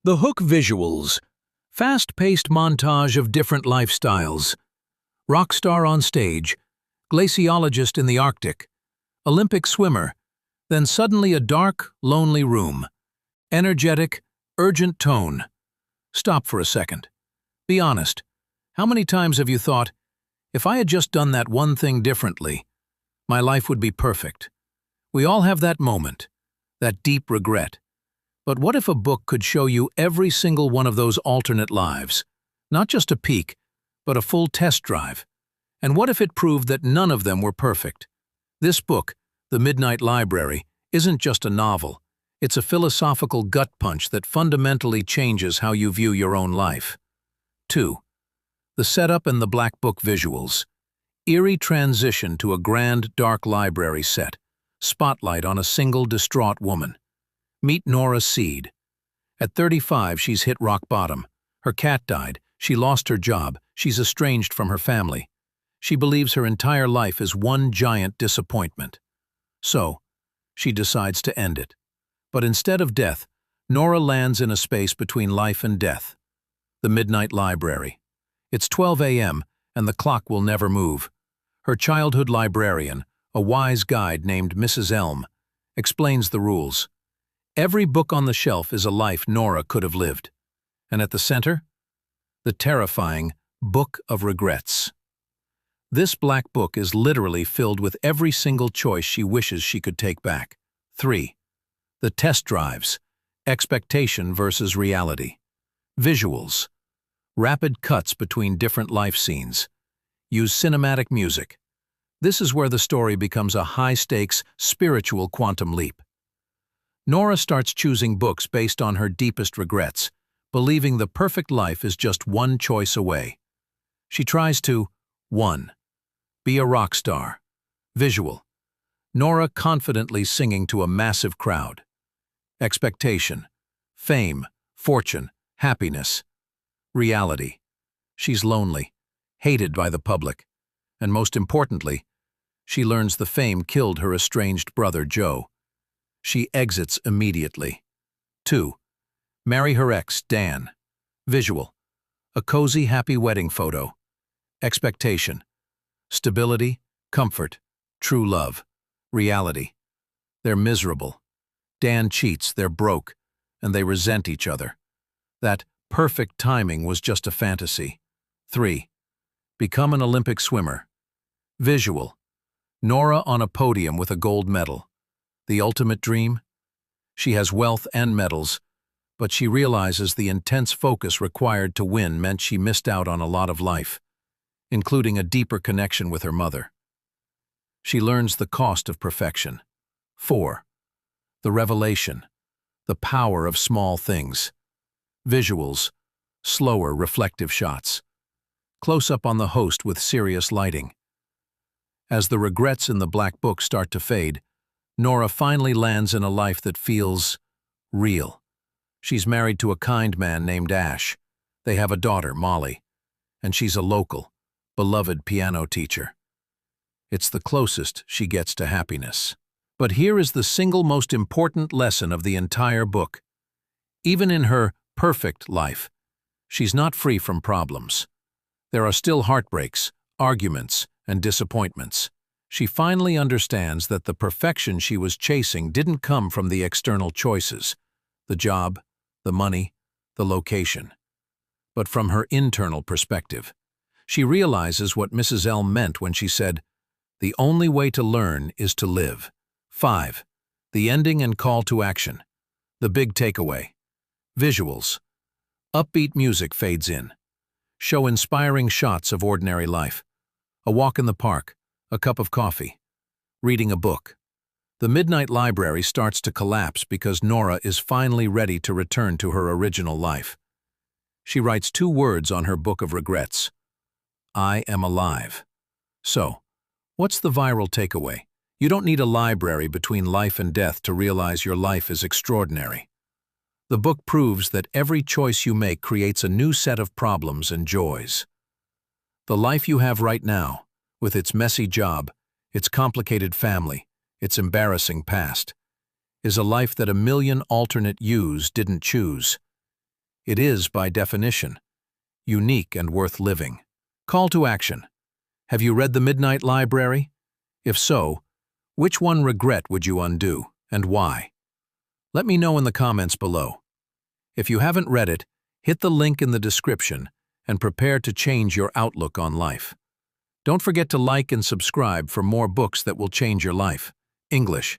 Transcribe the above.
The Hook visuals. Fast-paced montage of different lifestyles. Rock star on stage, glaciologist in the Arctic, Olympic swimmer, then suddenly a dark, lonely room. Energetic, urgent tone. Stop for a second. Be honest. How many times have you thought, if I had just done that one thing differently, my life would be perfect? We all have that moment, that deep regret. But what if a book could show you every single one of those alternate lives? Not just a peek, but a full test drive. And what if it proved that none of them were perfect? This book, The Midnight Library, isn't just a novel. It's a philosophical gut punch that fundamentally changes how you view your own life. 2. The setup and the Black Book visuals. Eerie transition to a grand, dark library set. Spotlight on a single, distraught woman. Meet Nora Seed. At 35, she's hit rock bottom. Her cat died, she lost her job, she's estranged from her family. She believes her entire life is one giant disappointment. So, she decides to end it. But instead of death, Nora lands in a space between life and death. The Midnight Library. It's 12 a.m., and the clock will never move. Her childhood librarian, a wise guide named Mrs. Elm, explains the rules. Every book on the shelf is a life Nora could have lived. And at the center? The terrifying Book of Regrets. This black book is literally filled with every single choice she wishes she could take back. 3. The test drives. Expectation versus reality. Visuals. Rapid cuts between different life scenes. Use cinematic music. This is where the story becomes a high-stakes, spiritual quantum leap. Nora starts choosing books based on her deepest regrets, believing the perfect life is just one choice away. She tries to 1. Be a rock star. Visual. Nora confidently singing to a massive crowd. Expectation. Fame, fortune, happiness. Reality. She's lonely, hated by the public, and most importantly, she learns the fame killed her estranged brother Joe. She exits immediately. 2. Marry her ex, Dan. Visual. A cozy, happy wedding photo. Expectation. Stability, comfort, true love. Reality. They're miserable. Dan cheats, they're broke, and they resent each other. That perfect timing was just a fantasy. 3. Become an Olympic swimmer. Visual. Nora on a podium with a gold medal. The ultimate dream? She has wealth and medals, but she realizes the intense focus required to win meant she missed out on a lot of life, including a deeper connection with her mother. She learns the cost of perfection. 4. The revelation. The power of small things. Visuals. Slower, reflective shots. Close-up on the host with serious lighting. As the regrets in the black book start to fade, Nora finally lands in a life that feels real. She's married to a kind man named Ash. They have a daughter, Molly, and she's a local, beloved piano teacher. It's the closest she gets to happiness. But here is the single most important lesson of the entire book. Even in her perfect life, she's not free from problems. There are still heartbreaks, arguments, and disappointments. She finally understands that the perfection she was chasing didn't come from the external choices, the job, the money, the location, but from her internal perspective. She realizes what Mrs. Elm meant when she said, "The only way to learn is to live." 5. The ending and call to action. The big takeaway. Visuals. Upbeat music fades in. Show inspiring shots of ordinary life. A walk in the park, a cup of coffee, reading a book. The Midnight Library starts to collapse because Nora is finally ready to return to her original life. She writes 2 words on her book of regrets. I am alive. So, what's the viral takeaway? You don't need a library between life and death to realize your life is extraordinary. The book proves that every choice you make creates a new set of problems and joys. The life you have right now, with its messy job, its complicated family, its embarrassing past, is a life that a million alternate yous didn't choose. It is, by definition, unique and worth living. Call to action. Have you read The Midnight Library? If so, which one regret would you undo, and why? Let me know in the comments below. If you haven't read it, hit the link in the description and prepare to change your outlook on life. Don't forget to like and subscribe for more books that will change your life. English.